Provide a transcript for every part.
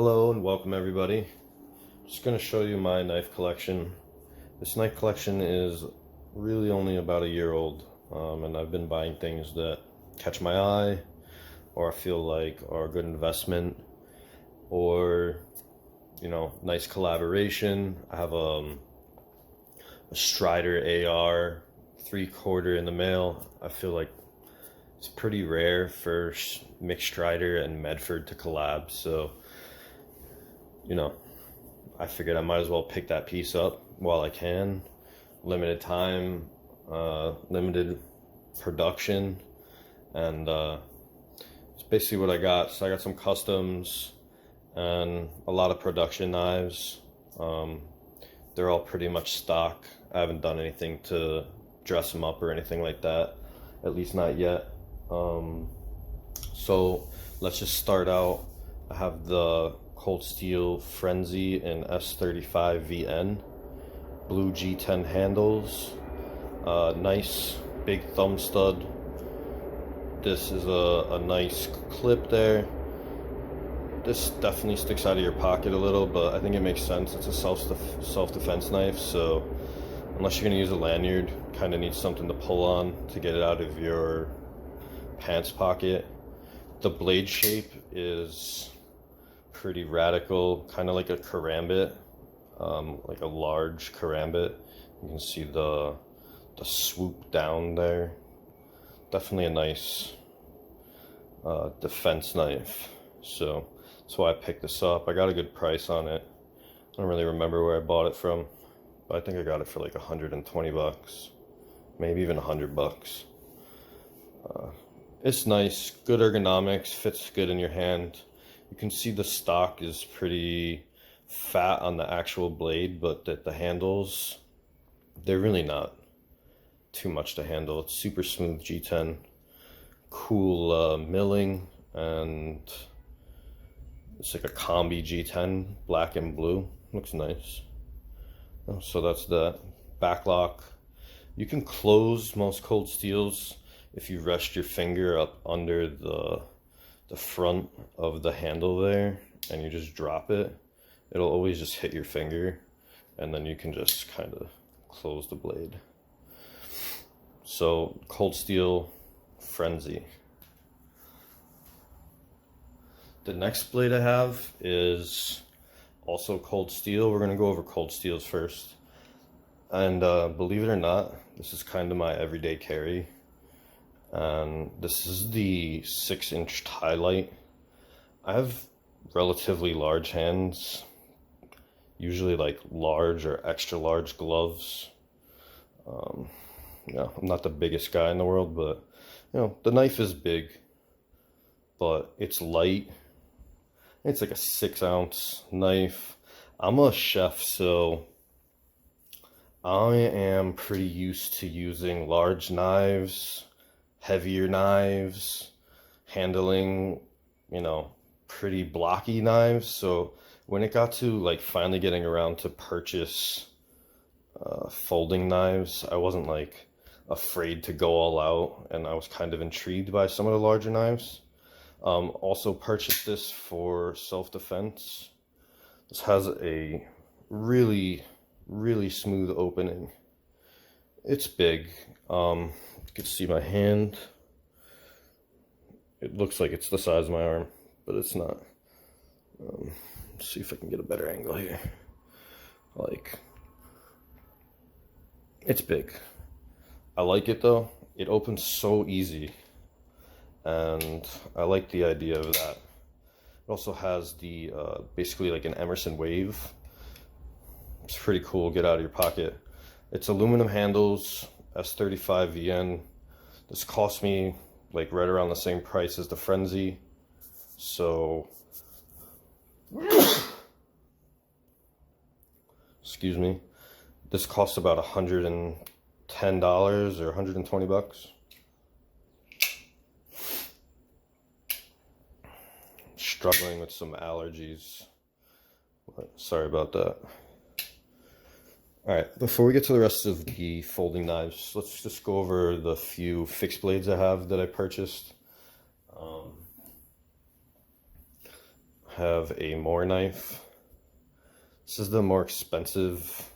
Hello and welcome everybody. Just going to show you my knife collection. This knife collection is really only about a year old, and I've been buying things that catch my eye or I feel like are a good investment, or nice collaboration. I have a Strider AR 3/4 in the mail. I feel like it's pretty rare for Mick Strider and Medford to collab, so I figured I might as well pick that piece up while I can. Limited time, limited production, and it's basically what I got. So I got some customs and a lot of production knives. They're all pretty much stock. I haven't done anything to dress them up or anything like that, at least not yet. So let's just start out. I have the Cold Steel Frenzy in S35 VN, blue G10 handles, nice big thumb stud. This is a nice clip there. This definitely sticks out of your pocket a little, but I think it makes sense. It's a self-defense knife, so unless you're going to use a lanyard, kind of need something to pull on to get it out of your pants pocket. The blade shape is pretty radical, kind of like a karambit, like a large karambit. You can see the swoop down there. Definitely a nice defense knife. So that's why I picked this up. I got a good price on it. I don't really remember where I bought it from, but I think I got it for like 120 bucks, maybe even 100 bucks. It's nice, good ergonomics, fits good in your hand. You can see the stock is pretty fat on the actual blade, but the handles, they're really not too much to handle. It's super smooth G10, cool milling, and it's like a combi G10, black and blue. Looks nice. So that's the back lock. You can close most Cold Steels if you rest your finger up under the front of the handle there and you just drop it. It'll always just hit your finger, and then you can just kind of close the blade. So Cold Steel Frenzy. The next blade I have is also Cold Steel. We're going to go over Cold Steels first, and believe it or not, this is kind of my everyday carry. And this is the 6-inch tie light. I have relatively large hands, usually like large or extra large gloves. I'm not the biggest guy in the world, but the knife is big, but it's light. It's like a 6-ounce knife. I'm a chef, so I am pretty used to using large knives, heavier knives, handling, pretty blocky knives. So when it got to like finally getting around to purchase folding knives, I wasn't like afraid to go all out, and I was kind of intrigued by some of the larger knives. Also purchased this for self-defense. This has a really, really smooth opening. It's big. You can see my hand. It looks like it's the size of my arm, but it's not. Let's see if I can get a better angle here. It's big. I like it though. It opens so easy, and I like the idea of that. It also has the basically like an Emerson wave. It's pretty cool. Get out of your pocket. It's aluminum handles, S35 VN. This cost me like right around the same price as the Frenzy. So, excuse me. This costs about $110 or 120 bucks. Struggling with some allergies. Sorry about that. Alright, before we get to the rest of the folding knives, let's just go over the few fixed blades I have that I purchased. have a more knife. This is the more expensive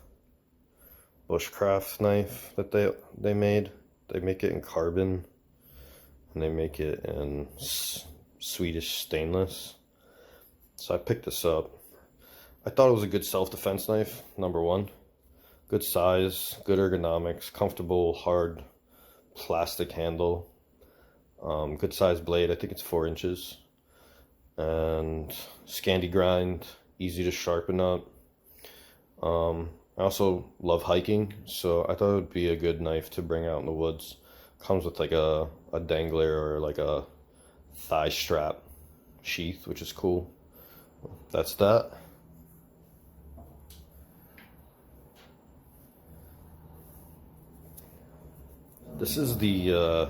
bushcraft knife that they made. They make it in carbon, and they make it in Swedish stainless. So I picked this up. I thought it was a good self-defense knife, number one. Good size, good ergonomics, comfortable, hard plastic handle. Good size blade, I think it's 4 inches. And Scandi grind, easy to sharpen up. I also love hiking, so I thought it would be a good knife to bring out in the woods. Comes with like a dangler or like a thigh strap sheath, which is cool. That's that. This is the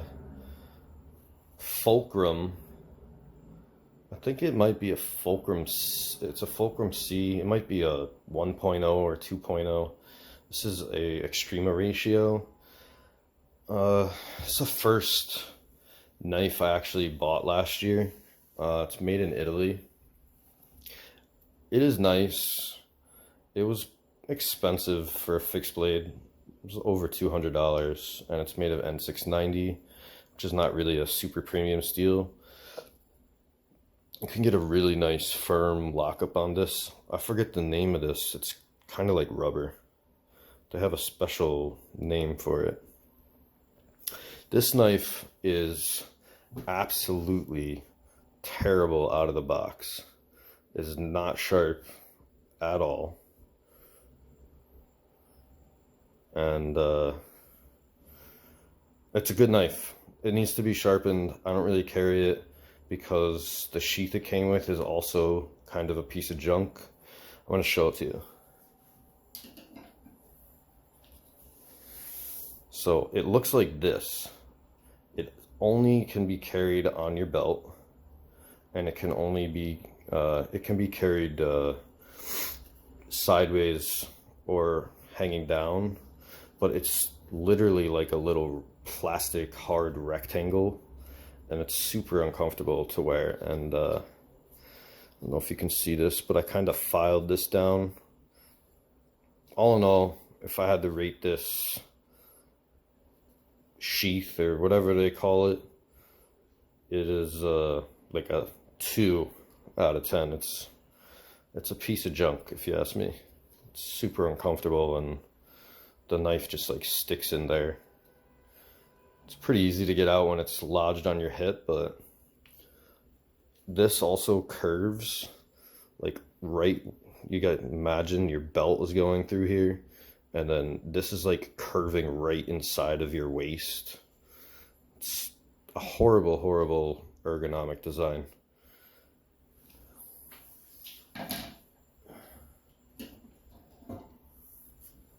Fulcrum. I think it might be a Fulcrum. It's a Fulcrum C. It might be a 1.0 or 2.0. This is a Extrema ratio. It's the first knife I actually bought last year. It's made in Italy. It is nice. It was expensive for a fixed blade. It was over $200, and it's made of N690, which is not really a super premium steel. You can get a really nice firm lockup on this. I forget the name of this. It's kind of like rubber. They have a special name for it. This knife is absolutely terrible out of the box. It is not sharp at all. And it's a good knife. It needs to be sharpened. I don't really carry it because the sheath it came with is also kind of a piece of junk. I'm going to show it to you. So it looks like this. It only can be carried on your belt, and it can only be carried sideways or hanging down, but it's literally like a little plastic hard rectangle, and it's super uncomfortable to wear. And I don't know if you can see this, but I kind of filed this down. All in all, if I had to rate this sheath or whatever they call it, it is like a 2 out of 10. It's a piece of junk, if you ask me. It's super uncomfortable, and the knife just like sticks in there. It's pretty easy to get out when it's lodged on your hip, but this also curves like right. You got imagine your belt is going through here, and then this is like curving right inside of your waist. It's a horrible, horrible ergonomic design.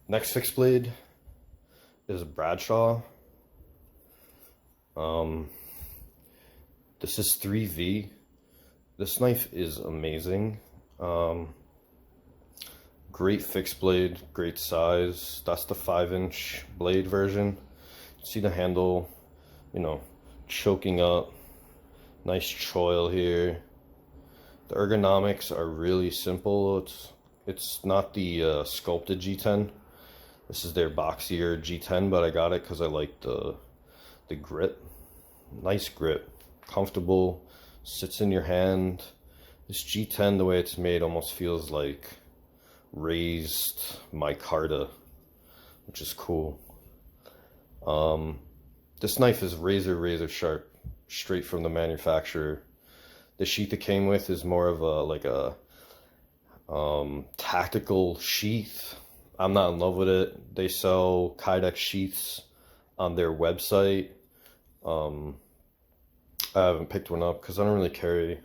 Next fixed blade is a Bradshaw. This is 3V. This knife is amazing. Great fixed blade, great size. That's the 5-inch blade version. See the handle, you know, choking up. Nice choil here. The ergonomics are really simple. It's not the sculpted G10. This is their boxier G10, but I got it because I like the grip. Nice grip, comfortable, sits in your hand. This G10, the way it's made, almost feels like raised micarta, which is cool. This knife is razor sharp, straight from the manufacturer. The sheath it came with is more of a tactical sheath. I'm not in love with it. They sell Kydex sheaths on their website. I haven't picked one up because I don't really carry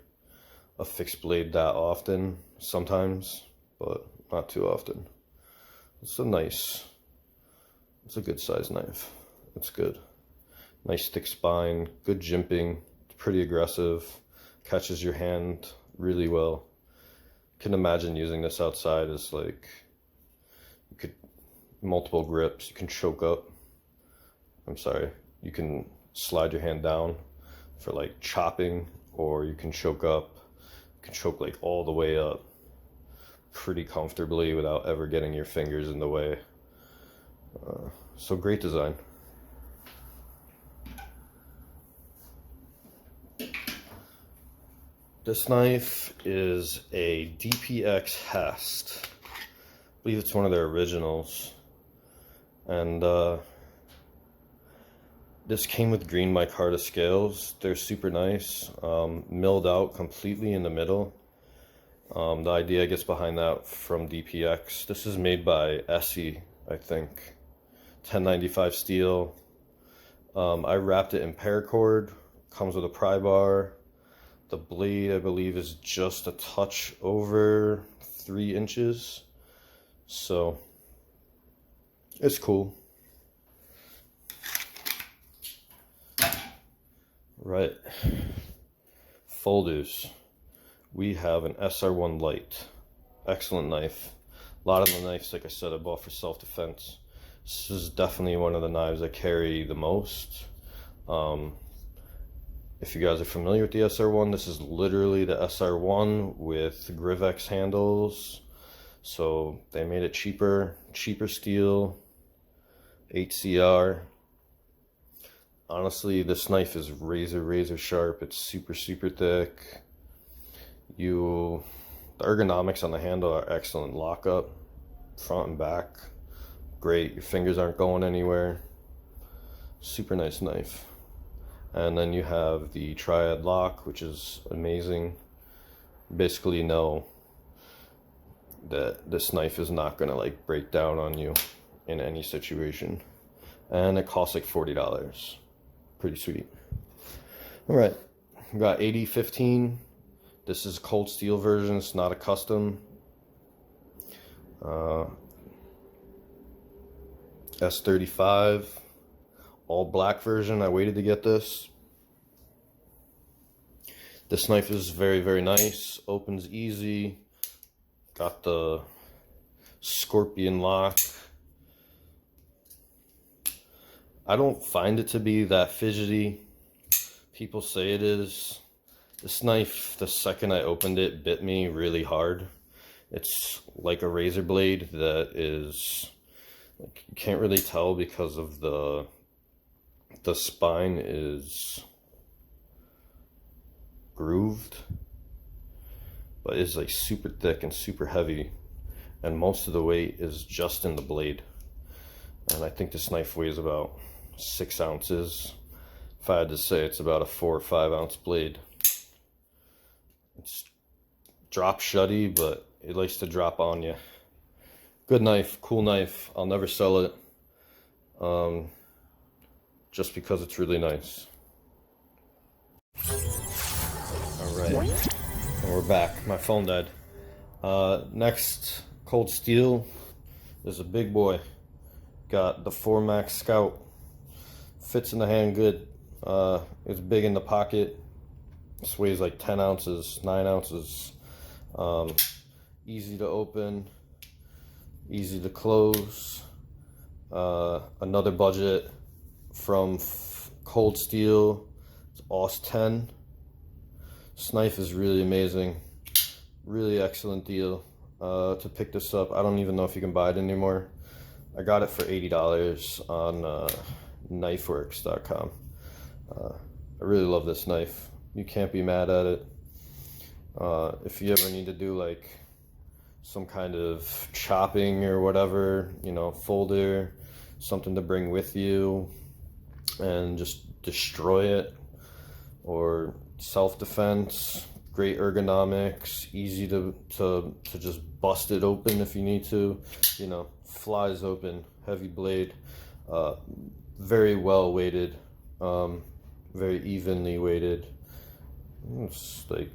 a fixed blade that often. Sometimes, but not too often. It's a good size knife. It's good. Nice thick spine, good jimping. It's pretty aggressive. Catches your hand really well. Can imagine using this outside as like, you could, multiple grips, you can choke up. You can slide your hand down for like chopping, or you can choke up You can choke like all the way up pretty comfortably without ever getting your fingers in the way. So great design. This knife is a DPX Hest. I believe it's one of their originals. And this came with green micarta scales. They're super nice. Milled out completely in the middle. The idea gets behind that from DPX. This is made by Essie, I think. 1095 steel. I wrapped it in paracord. Comes with a pry bar. The blade, I believe, is just a touch over 3 inches. So, it's cool. Right. Folders. We have an SR1 Light. Excellent knife. A lot of the knives, like I said, I bought for self-defense. This is definitely one of the knives I carry the most. If you guys are familiar with the SR1, this is literally the SR1 with Grivex handles. So they made it cheaper steel, HCR. Honestly, this knife is razor sharp. It's super thick. The ergonomics on the handle are excellent. Lockup, front and back, great. Your fingers aren't going anywhere. Super nice knife. And then you have the triad lock, which is amazing. Basically, you know that this knife is not gonna like break down on you in any situation. And it costs like $40. Pretty sweet. All right, we got 8015. This is cold steel version. It's not a custom. S35. All black version. I waited to get this. This knife is very nice. Opens easy. Got the scorpion lock. I don't find it to be that fidgety. People say it is. This knife, the second I opened it, bit me really hard. It's like a razor blade that is, like, you can't really tell because of the spine is grooved, but it's like super thick and super heavy, and most of the weight is just in the blade. And I think this knife weighs about 6 ounces. If I had to say, it's about a 4 or 5 ounce blade. It's drop shutty, but it likes to drop on you. Good knife, cool knife. I'll never sell it. Just because it's really nice. Alright, and we're back. My phone died. Next, cold steel is a big boy. Got the 4 Max Scout. Fits in the hand good. It's big in the pocket. This weighs like 10 ounces, 9 ounces. Easy to open, easy to close. Another budget from Cold Steel. It's AUS 10. This knife is really amazing. Really excellent deal to pick this up. I don't even know if you can buy it anymore. I got it for $80 on knifeworks.com. I really love this knife. You can't be mad at it. If you ever need to do like some kind of chopping or whatever, you know, folder, something to bring with you and just destroy it, or self-defense, great ergonomics, easy to just bust it open if you need to, you know, flies open, heavy blade, very well weighted, very evenly weighted. It's like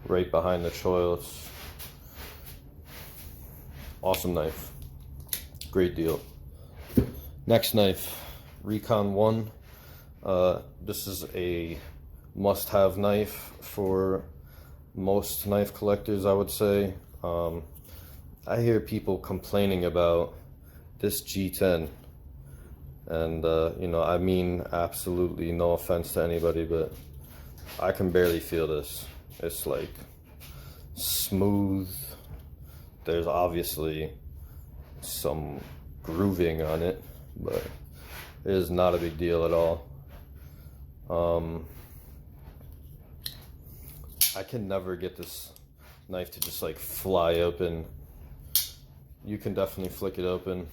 right behind the choil. It's awesome knife. Great deal. Next knife, Recon 1. This is a must-have knife for most knife collectors, I would say. I hear people complaining about this G10, and you know, I mean absolutely no offense to anybody, but I can barely feel this. It's like smooth. There's obviously some grooving on it, but it is not a big deal at all. I can never get this knife to just like fly open. You can definitely flick it open.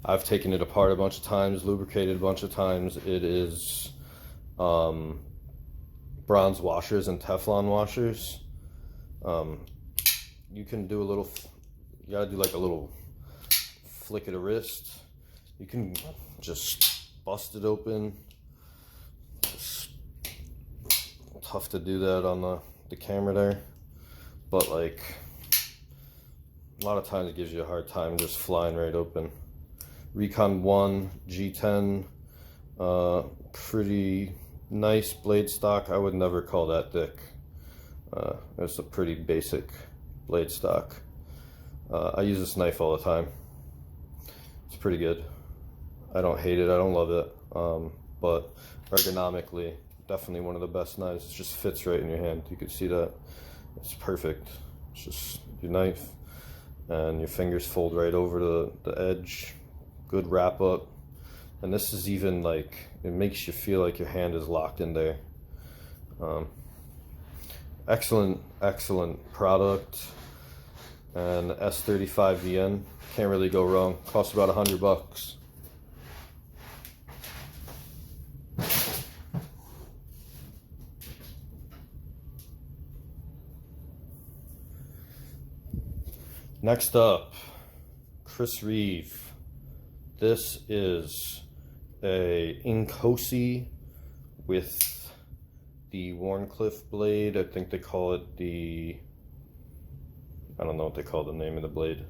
I've taken it apart a bunch of times, lubricated a bunch of times. It is bronze washers and Teflon washers. You can do a little, you gotta do like a little flick of the wrist. You can just bust it open. It's tough to do that on the camera there, but like a lot of times it gives you a hard time just flying right open. Recon 1 G10, pretty nice blade stock. I would never call that thick. It's a pretty basic blade stock. I use this knife all the time. It's pretty good. I don't hate it, I don't love it, but ergonomically, definitely one of the best knives. It just fits right in your hand. You can see that. It's perfect. It's just your knife, and your fingers fold right over the edge. Good wrap up. And this is even like, it makes you feel like your hand is locked in there. Excellent product. And S35VN, can't really go wrong. Costs about $100. Next up, Reeve. This is a Inkosi with the Wharncliffe blade. I think they call it the, I don't know what they call the name of the blade.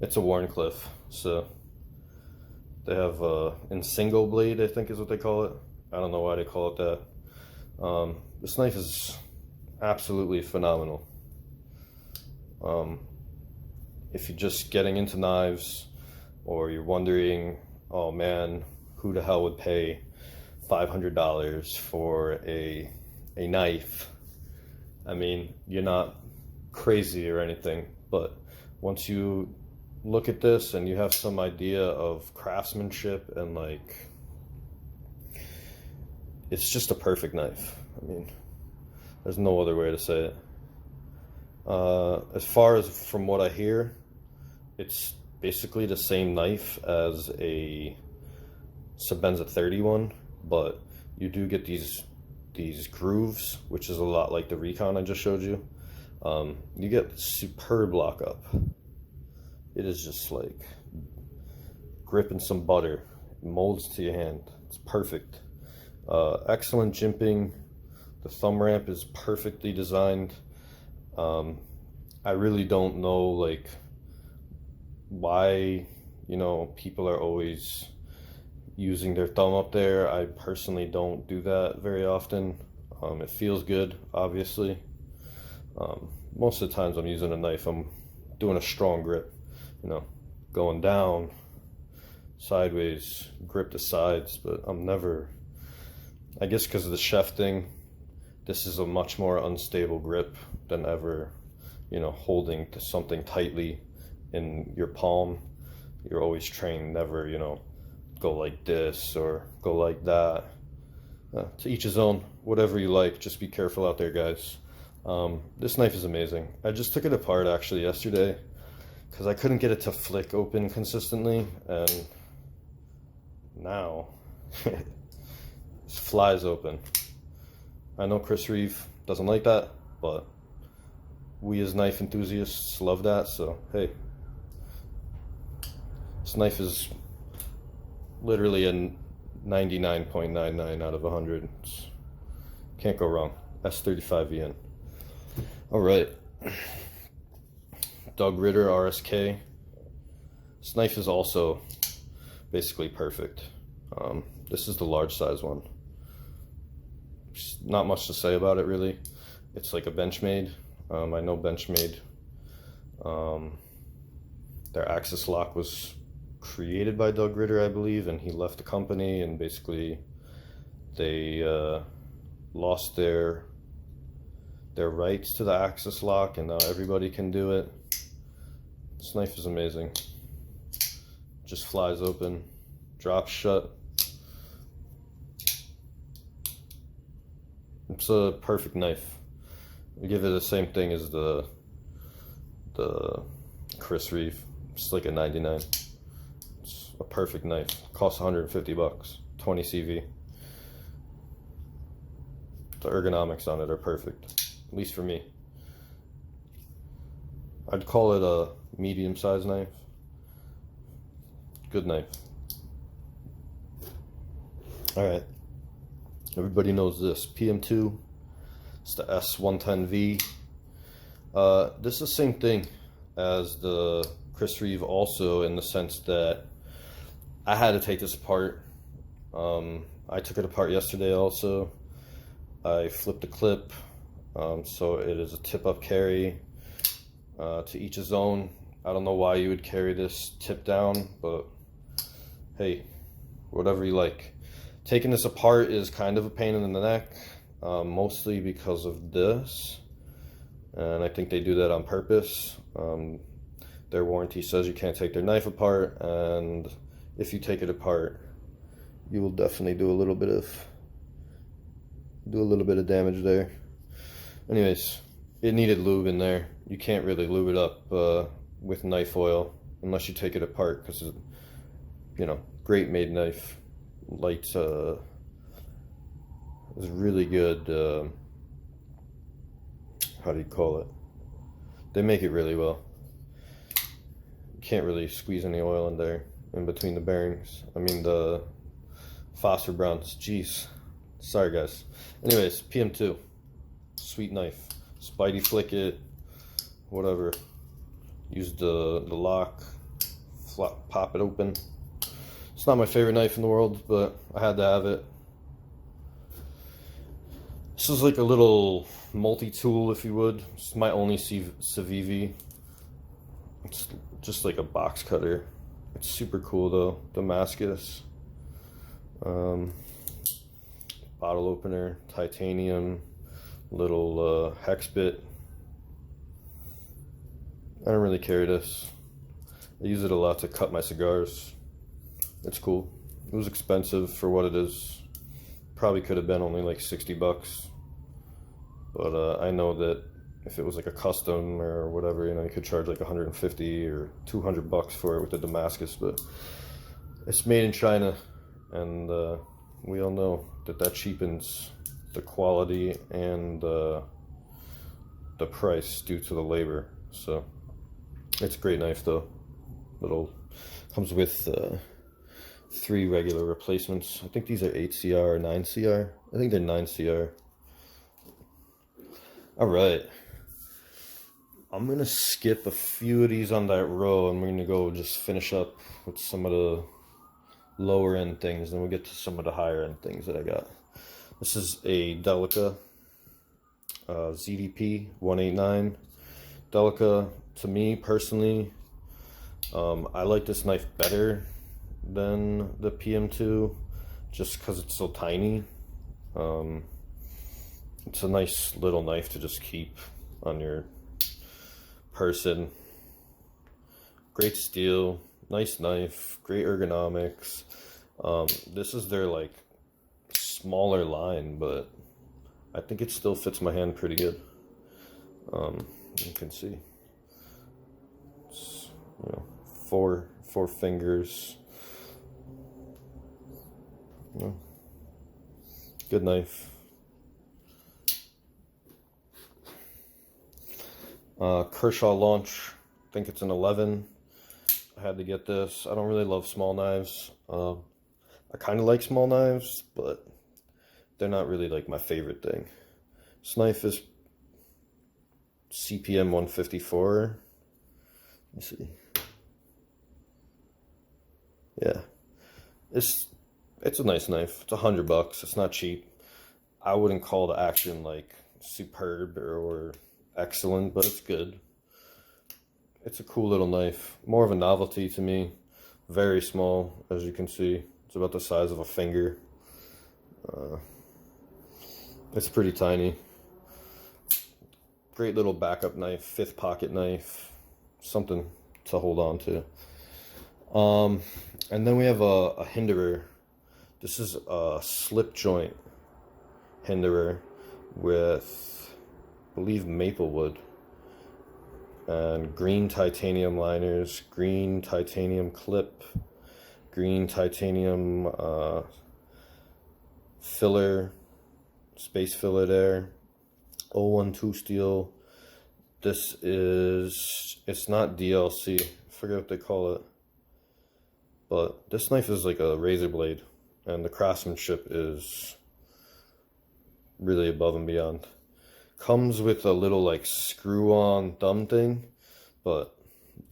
It's a Wharncliffe. So they have in single blade, I think is what they call it. I don't know why they call it that. This knife is absolutely phenomenal. If you're just getting into knives, or you're wondering, oh man, who the hell would pay $500 for a knife? I mean, you're not crazy or anything, but once you look at this and you have some idea of craftsmanship and like, it's just a perfect knife. I mean, there's no other way to say it. As far as from what I hear, it's basically the same knife as a Sebenza 31, but you do get these grooves, which is a lot like the Recon I just showed you. You get superb lockup. It is just like gripping some butter. It molds to your hand. It's perfect. Excellent jimping. The thumb ramp is perfectly designed. I really don't know like why, you know, people are always using their thumb up there. I personally don't do that very often. It feels good, obviously. Most of the times I'm using a knife, I'm doing a strong grip, you know, going down, sideways, grip the sides, but I'm never, I guess because of the chef thing, this is a much more unstable grip than ever, you know, holding to something tightly in your palm. You're always trained never, you know, go like this or go like that. To each his own, whatever you like. Just be careful out there, guys. This knife is amazing. I just took it apart actually yesterday because I couldn't get it to flick open consistently, and now it flies open. I know Reeve doesn't like that, but we as knife enthusiasts love that, so hey. This knife is literally a 99.99 out of 100. Can't go wrong. S35VN. Alright. Doug Ritter RSK. This knife is also basically perfect. This is the large size one. Just not much to say about it really. It's like a Benchmade. I know Benchmade. Their axis lock was created by Doug Ritter, I believe, and he left the company, and basically they lost their their rights to the axis lock, and now everybody can do it. This knife is amazing. Just flies open, drops shut. It's a perfect knife. We give it the same thing as the Chris Reeve. It's like a 99. It's a perfect knife. Costs 150 bucks. 20 CV. The ergonomics on it are perfect, at least for me. I'd call it a medium-sized knife. Good knife. All right. Everybody knows this. PM2. It's the S110V. This is the same thing as the Chris Reeve, also in the sense that I had to take this apart. I took it apart yesterday also. I flipped the clip, so it is a tip-up carry. To each his own. I don't know why you would carry this tip down, but hey, whatever you like. Taking this apart is kind of a pain in the neck, mostly because of this, and I think they do that on purpose. Their warranty says you can't take their knife apart, and if you take it apart, you will definitely do a little bit of damage there. Anyways, it needed lube in there. You can't really lube it up with knife oil unless you take it apart, because it's, you know, great made knife. Light is really good. How do you call it? They make it really well. You can't really squeeze any oil in there in between the bearings. I mean the phosphor browns. Jeez, sorry guys. Anyways, PM2, sweet knife. Spidey flick it, whatever. Use the lock, pop it open. It's not my favorite knife in the world, but I had to have it. This is like a little multi-tool, if you would. It's my only Civivi. It's just like a box cutter. It's super cool though. Damascus. Bottle opener, titanium, little hex bit. I don't really carry this. I use it a lot to cut my cigars. It's cool. It was expensive for what it is. Probably could have been only like 60 bucks. But I know that if it was like a custom or whatever, you know, you could charge like 150 or 200 bucks for it with the Damascus. But it's made in China, and we all know that cheapens the quality and the price due to the labor. So it's a great knife though. Little comes with 3 regular replacements. I think these are 8CR or 9CR. I think they're 9CR. All right, I'm gonna skip a few of these on that row, and we're gonna go just finish up with some of the lower end things, then we'll get to some of the higher end things that I got. This is a Delica ZDP 189. Delica, to me personally, I like this knife better than the PM2 just because it's so tiny. It's a nice little knife to just keep on your person. Great steel, nice knife, great ergonomics. This is their like smaller line, but I think it still fits my hand pretty good. You can see it's, you know, four fingers. You know, good knife. Kershaw launch, I think it's an 11. I had to get this. I don't really love small knives. I kind of like small knives, but they're not really like my favorite thing. This knife is CPM 154. Let's see. Yeah, it's a nice knife. It's $100. It's not cheap. I wouldn't call the action like superb or excellent, but it's good. It's a cool little knife. More of a novelty to me. Very small, as you can see. It's about the size of a finger. It's pretty tiny. great little backup knife, fifth pocket knife, something to hold on to. And then we have a hinderer. This is a slip joint hinderer with, I believe, maple wood and green titanium liners, green titanium clip, green titanium filler, space filler there, 012 steel. This is, it's not DLC, I forget what they call it, but this knife is like a razor blade, and the craftsmanship is really above and beyond. Comes with a little like screw-on thumb thing, but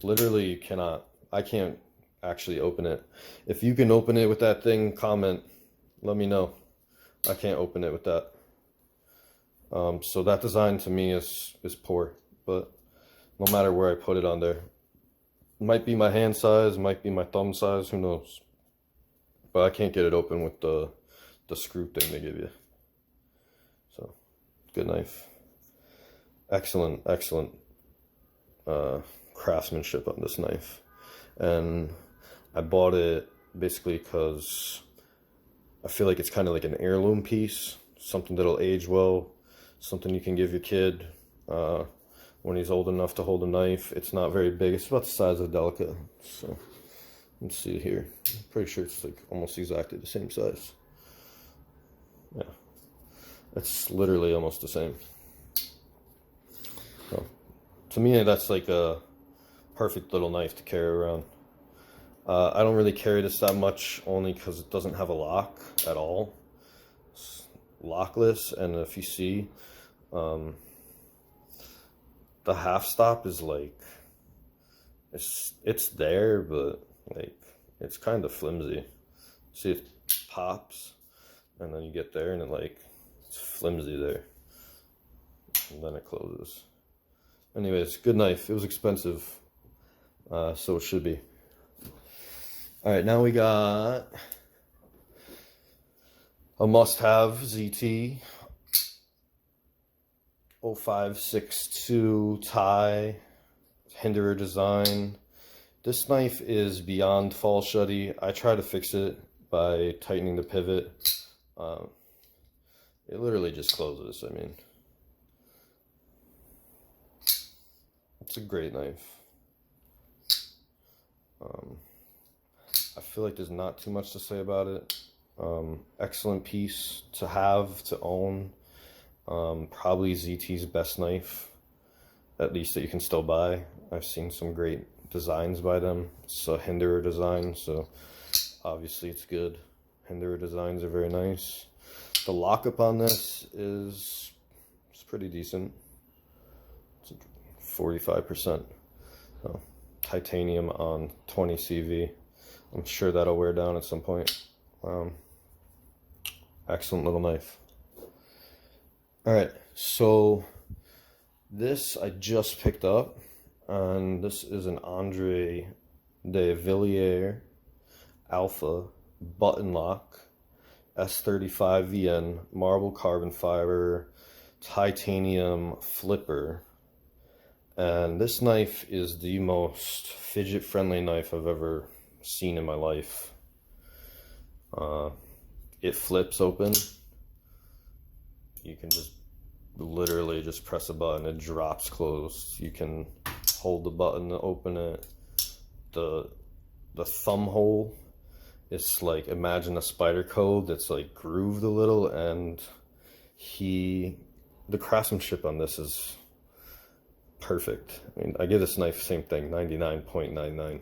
literally you cannot, I can't actually open it. If you can open it with that thing, comment, let me know. I can't open it with that. So that design to me is poor, but no matter where I put it on there, might be my hand size, might be my thumb size, who knows. But I can't get it open with the screw thing they give you. So, good knife. Excellent craftsmanship on this knife. And I bought it basically because I feel like it's kind of like an heirloom piece, something that'll age well, something you can give your kid when he's old enough to hold a knife. It's not very big. It's about the size of a Delica. So let's see here. I'm pretty sure it's like almost exactly the same size. Yeah, it's literally almost the same. So to me, that's like a perfect little knife to carry around. I don't really carry this that much, only because it doesn't have a lock at all. It's lockless, and if you see, the half stop is like, it's there, but like it's kind of flimsy. See, it pops, and then you get there, and it's flimsy there, and then it closes. Anyways, good knife. It was expensive, so it should be. All right, now we got a must-have ZT 0562 Thai hinderer design. This knife is beyond fall shutty. I try to fix it by tightening the pivot. It literally just closes. I mean, it's a great knife. I feel like there's not too much to say about it. Excellent piece to have, to own. Probably ZT's best knife, at least that you can still buy. I've seen some great designs by them. It's a hinderer design, so obviously it's good. Hinderer designs are very nice. The lockup on this is pretty decent. It's 45%. So, titanium on 20 CV. I'm sure that'll wear down at some point. Excellent little knife. Alright, so this I just picked up, and this is an Andre de Villiers Alpha button lock S35 VN marble carbon fiber titanium flipper. And this knife is the most fidget friendly knife I've ever seen in my life. It flips open. You can just literally just press a button, it drops closed. You can hold the button to open it. The thumb hole, it's like, imagine a spider code that's like grooved a little, and the craftsmanship on this is perfect. I mean, I give this knife same thing, 99.99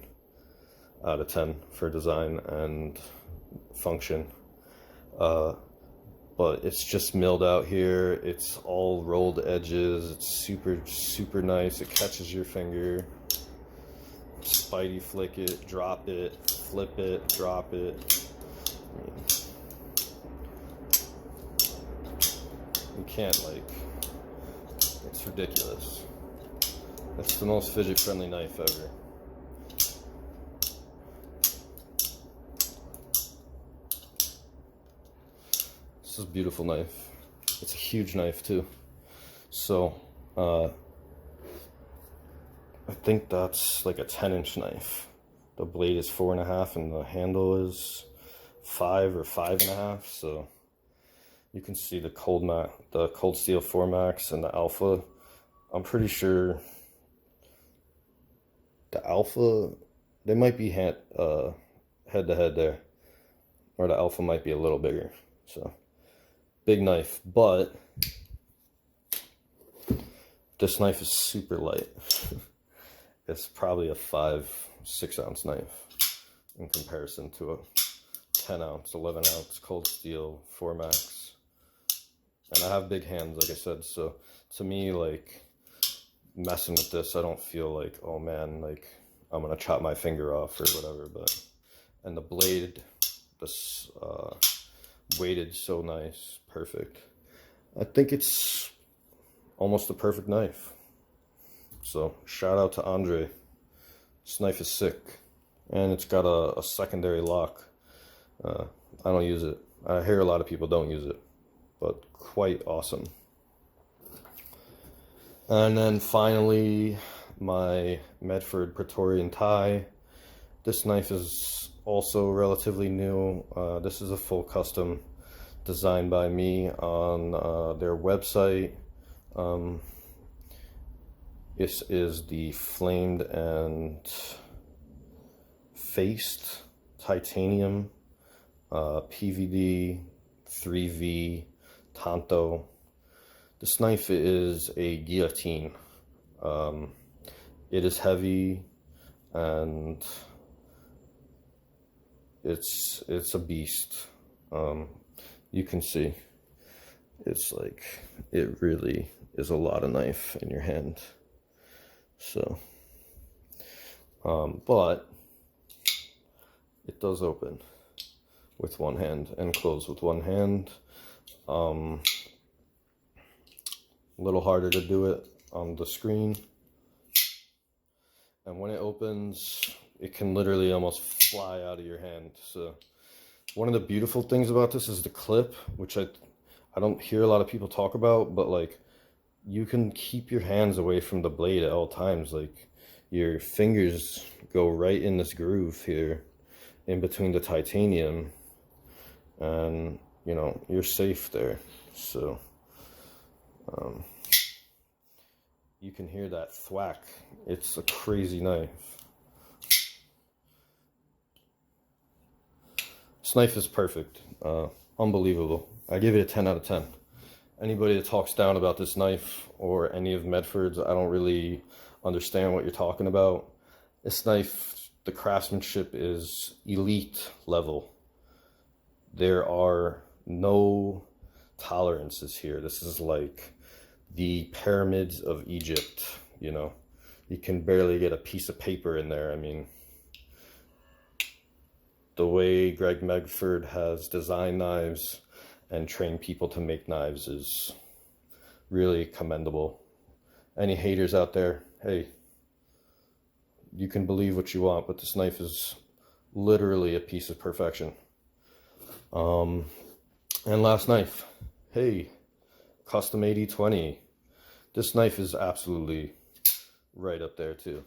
out of 10 for design and function. But it's just milled out here. It's all rolled edges. It's super nice. It catches your finger. Spidey flick it, drop it, flip it, drop it. I mean, you can't, it's ridiculous. It's the most fidget friendly knife ever. This is a beautiful knife. It's a huge knife too. So I think that's like a 10-inch knife. The blade is 4.5 and the handle is 5 or 5.5. So you can see the Cold Steel 4 Max and the Alpha. I'm pretty sure the Alpha, they might be head to head there, or the Alpha might be a little bigger. So big knife, but this knife is super light. It's probably a 5-6 ounce knife in comparison to a 10 ounce, 11 ounce Cold Steel 4 Max. And I have big hands, like I said, so to me, like, messing with this, I don't feel like, oh man, like I'm gonna chop my finger off or whatever. But and the blade, this weighted so nice, perfect. I think it's almost a perfect knife. So shout out to Andre. This knife is sick, and it's got a secondary lock. I don't use it. I hear a lot of people don't use it, but quite awesome. And then finally, my Medford Praetorian tie. This knife is also relatively new. This is a full custom designed by me on their website. This is the flamed and faced titanium PVD 3V Tanto. This knife is a guillotine. It is heavy and it's a beast. You can see it's like, it really is a lot of knife in your hand. So, but it does open with one hand and close with one hand. A little harder to do it on the screen. And when it opens, it can literally almost fly out of your hand. So one of the beautiful things about this is the clip, which I don't hear a lot of people talk about, but like, you can keep your hands away from the blade at all times. Like, your fingers go right in this groove here in between the titanium, and you know, you're safe there. So you can hear that thwack. It's a crazy knife. This knife is perfect. Unbelievable. I give it a 10 out of 10. Anybody that talks down about this knife or any of Medford's, I don't really understand what you're talking about. This knife, the craftsmanship is elite level. There are no tolerances here. This is like the pyramids of Egypt, you know. You can barely get a piece of paper in there. I mean, the way Greg Medford has designed knives and train people to make knives is really commendable. Any haters out there, hey, you can believe what you want, but this knife is literally a piece of perfection. And last knife, hey, Custom 8020. This knife is absolutely right up there too.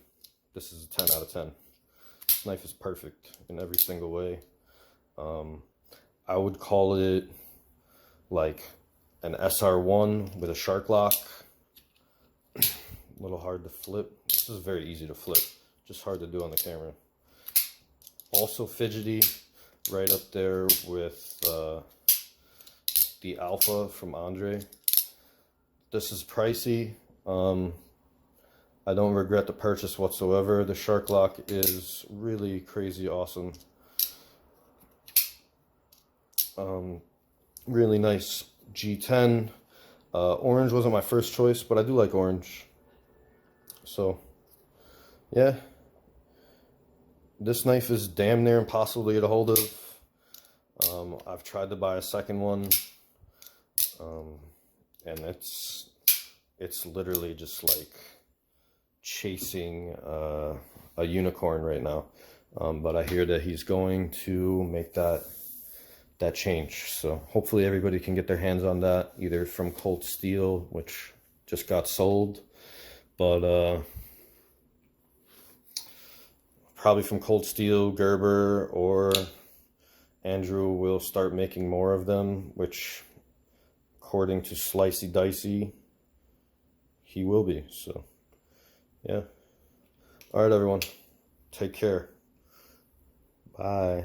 This is a 10 out of 10. This knife is perfect in every single way. I would call it like an SR1 with a shark lock. A little hard to flip. This is very easy to flip, just hard to do on the camera. Also fidgety, right up there with the Alpha from Andre. This is pricey. I don't regret the purchase whatsoever. The shark lock is really crazy awesome. Really nice G10. Orange wasn't my first choice, but I do like orange. So, yeah. This knife is damn near impossible to get a hold of. I've tried to buy a second one. And it's literally just like chasing a unicorn right now. But I hear that he's going to make that change. So hopefully everybody can get their hands on that, either from Cold Steel, which just got sold, but probably from Cold Steel, Gerber, or Andrew will start making more of them, which according to Slicey Dicey, he will be. So yeah. All right, everyone, take care. Bye.